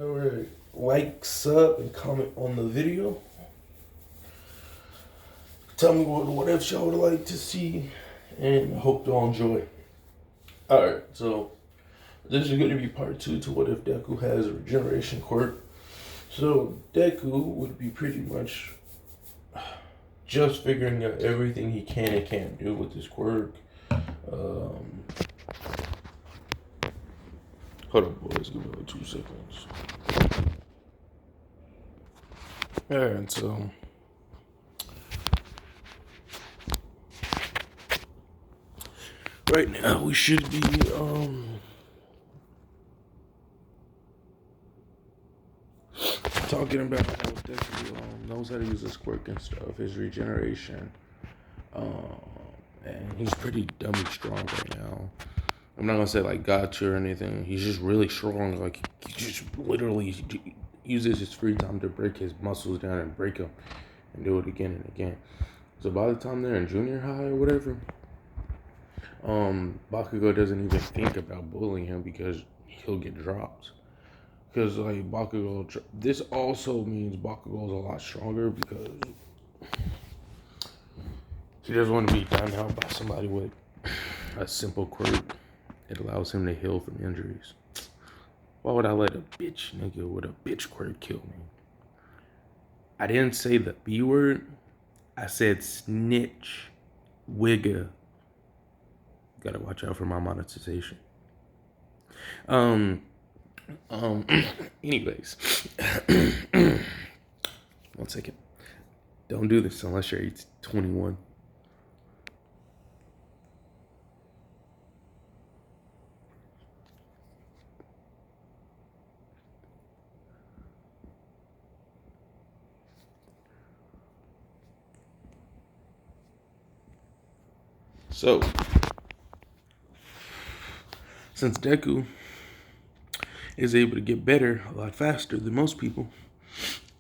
Alright, like, sub, and comment on the video. Tell me what else y'all would like to see, and I hope y'all enjoy. Alright, so this is going to be part 2 to what if Deku has a regeneration quirk. So Deku would be pretty much just figuring out everything he can and can't do with his quirk. Hold up, boys, give me like 2 seconds. Alright, so right now we should be talking about how Deku knows how to use his quirk and stuff, his regeneration. And he's pretty dummy strong right now. I'm not gonna say like gotcha or anything. He's just really strong. Like he just literally uses his free time to break his muscles down and break them and do it again and again. So by the time they're in junior high or whatever, Bakugo doesn't even think about bullying him because he'll get dropped. Because like Bakugo, this also means Bakugo's a lot stronger because he doesn't want to be done out by somebody with a simple quirk. It allows him to heal from injuries. Why would I let a bitch nigga with a bitch quirk kill me? I didn't say the B word. I said snitch. Wigga. Gotta watch out for my monetization. Anyways. 1 second. Don't do this unless you're 21. So, since Deku is able to get better a lot faster than most people,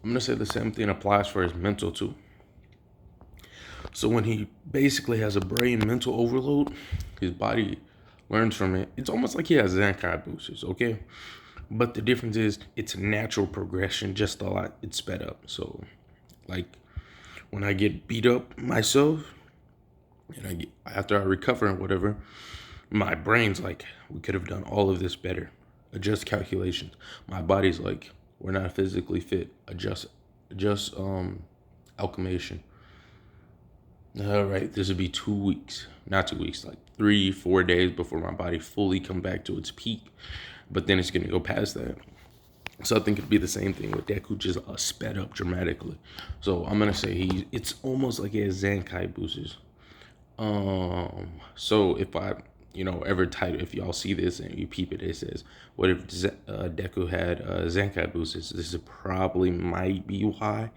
I'm gonna say the same thing applies for his mental too. So when he basically has a brain mental overload, his body learns from it. It's almost like he has Zenkai boosters, okay? But the difference is it's a natural progression, just a lot. It's sped up. So, like when I get beat up myself, and after I recover and whatever, my brain's like, we could have done all of this better. Adjust calculations. My body's like, we're not physically fit. Adjust alchemation. All right, this would be 2 weeks, not 2 weeks, like 3-4 days before my body fully come back to its peak. But then it's gonna go past that. So I think it'd be the same thing with Deku, just sped up dramatically. So I'm gonna say it's almost like he has Zenkai boosters. So if I, ever type, if y'all see this and you peep it, it says, what if Deku had Zenkai boosters? This is probably might be why,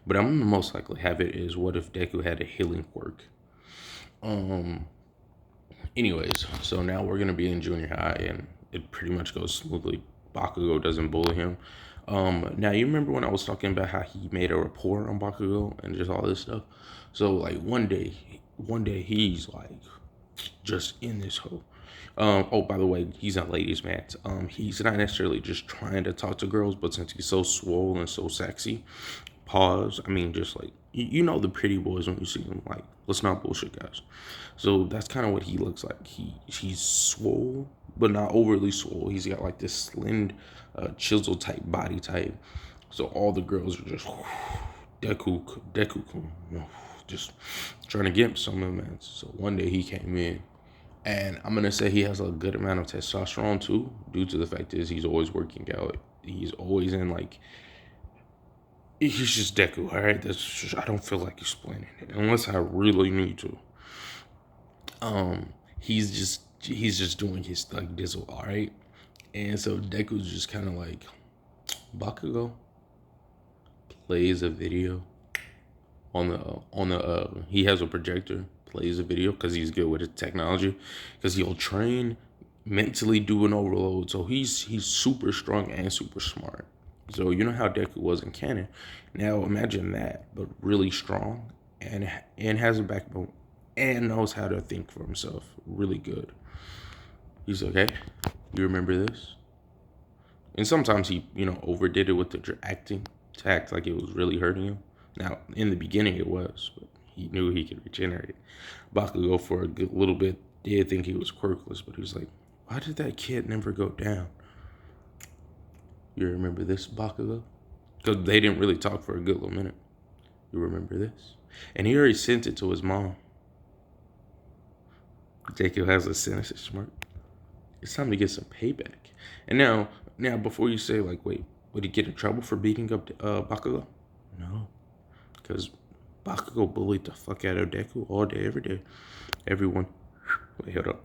but I'm gonna most likely have it is what if Deku had a healing quirk? Anyways, so now we're gonna be in junior high and it pretty much goes smoothly. Bakugo doesn't bully him. Now you remember when I was talking about how he made a report on Bakugo and just all this stuff? So like one day he's like just in this hole. Oh, by the way, he's a ladies' man. He's not necessarily just trying to talk to girls, but since he's so swole and so sexy, pause. I mean, just like you know the pretty boys when you see them. Like, let's not bullshit, guys. So that's kind of what he looks like. He's swole, but not overly swole. He's got like this slim, chisel type body type. So all the girls are just Deku, just trying to get some of them. So one day he came in, and I'm gonna say he has a good amount of testosterone too, due to the fact is he's always working out. He's always in like. He's just Deku, all right. I don't feel like explaining it unless I really need to. He's just doing his like dizzle, all right. And so Deku's just kind of like Bakugo plays a video on the he has a projector, plays a video because he's good with his technology, because he'll train mentally do an overload. So he's super strong and super smart. So you know how Deku was in canon. Now imagine that, but really strong and has a backbone and knows how to think for himself. Really good. He's okay. You remember this? And sometimes he, overdid it with the acting to act like it was really hurting him. Now, in the beginning, it was, but he knew he could regenerate. Bakugo, for a good little bit, did think he was quirkless, but he was like, why did that kid never go down? You remember this, Bakugo? Because they didn't really talk for a good little minute. You remember this? And he already sent it to his mom. Deku has a sinister smirk. It's time to get some payback. And now, before you say, like, wait, would he get in trouble for beating up Bakugo? No. Because Bakugo bullied the fuck out of Deku all day, every day. Everyone. Wait, hold up.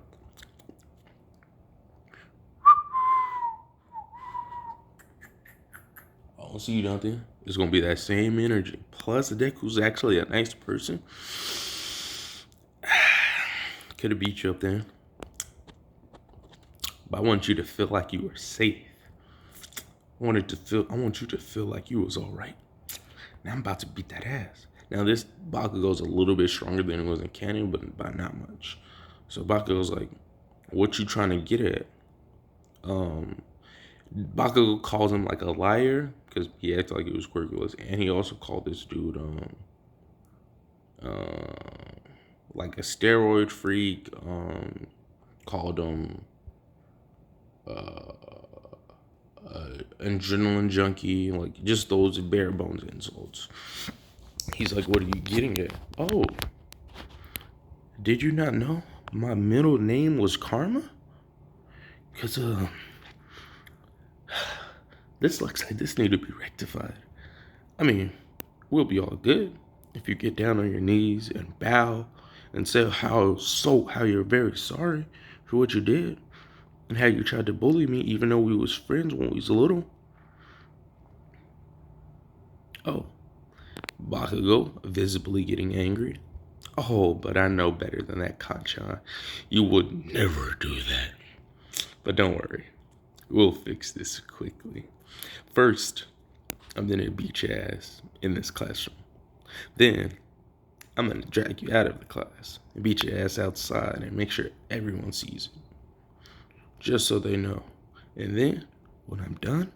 I'll see you down there. It's going to be that same energy. Plus, Deku's actually a nice person. Could have beat you up there. But I want you to feel like you were safe. I want you to feel like you was all right. Now I'm about to beat that ass. Now this Bakugo's a little bit stronger than it was in canon, but by not much. So Bakugo's like, what you trying to get at? Bakugo calls him like a liar because he acted like he was quirkless, and he also called this dude like a steroid freak. Called him adrenaline junkie, like just those bare bones insults. He's like, what are you getting at? Oh, did you not know my middle name was Karma? Because this looks like this need to be rectified. I mean, we'll be all good if you get down on your knees and bow and say how you're very sorry for what you did and how you tried to bully me even though we was friends when we was little. Oh, Bakugo visibly getting angry. Oh, but I know better than that, Kanchan. You would never do that. But don't worry, we'll fix this quickly. First, I'm gonna beat your ass in this classroom. Then, I'm gonna drag you out of the class and beat your ass outside and make sure everyone sees it. Just so they know. And then, when I'm done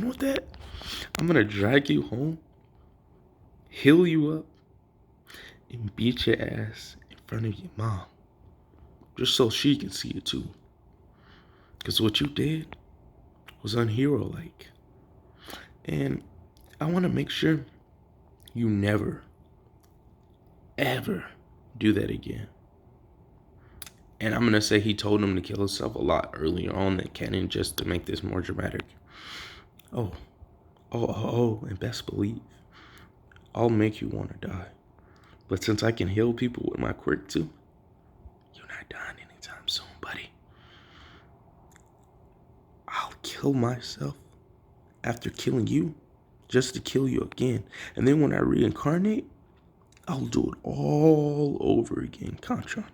with that, I'm gonna drag you home, heal you up, and beat your ass in front of your mom. Just so she can see it too. Because what you did was unhero-like. And I want to make sure you never, ever do that again. And I'm going to say he told him to kill himself a lot earlier on than canon just to make this more dramatic. Oh, and best believe, I'll make you want to die. But since I can heal people with my quirk too, you're not dying anytime soon, buddy. I'll kill myself after killing you just to kill you again. And then when I reincarnate, I'll do it all over again, Kanchan.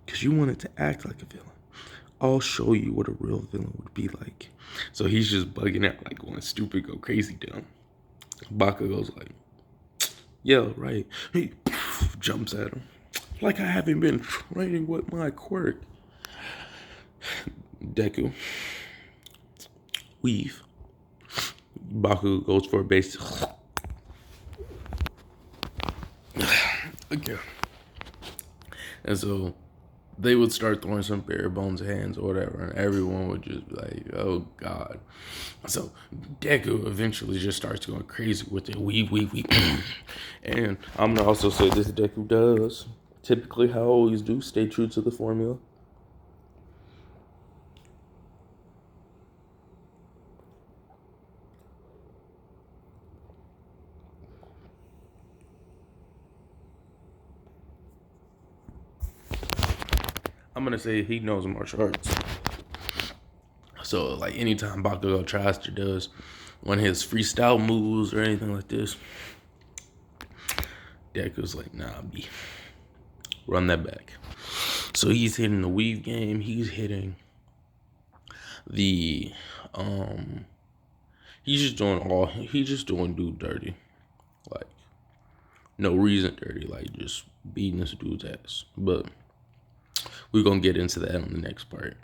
Because you wanted to act like a villain. I'll show you what a real villain would be like. So he's just bugging out, like going stupid, go crazy down. Bakugo's like, yeah, right. He jumps at him. Like I haven't been training with my quirk. Deku. Weave. Bakugo goes for a base. Okay. And so they would start throwing some bare bones hands or whatever, and everyone would just be like, oh God. So Deku eventually just starts going crazy with it. Weave. And I'm gonna also say this Deku does typically how I always do, stay true to the formula. I'm gonna say he knows martial arts. So like anytime Bakugo tries to does one of his freestyle moves or anything like this, Deku's like, nah, B, run that back. So he's hitting the weave game. He's hitting the he's just doing dude dirty, like no reason dirty, like just beating this dude's ass. But we're gonna get into that on the next part.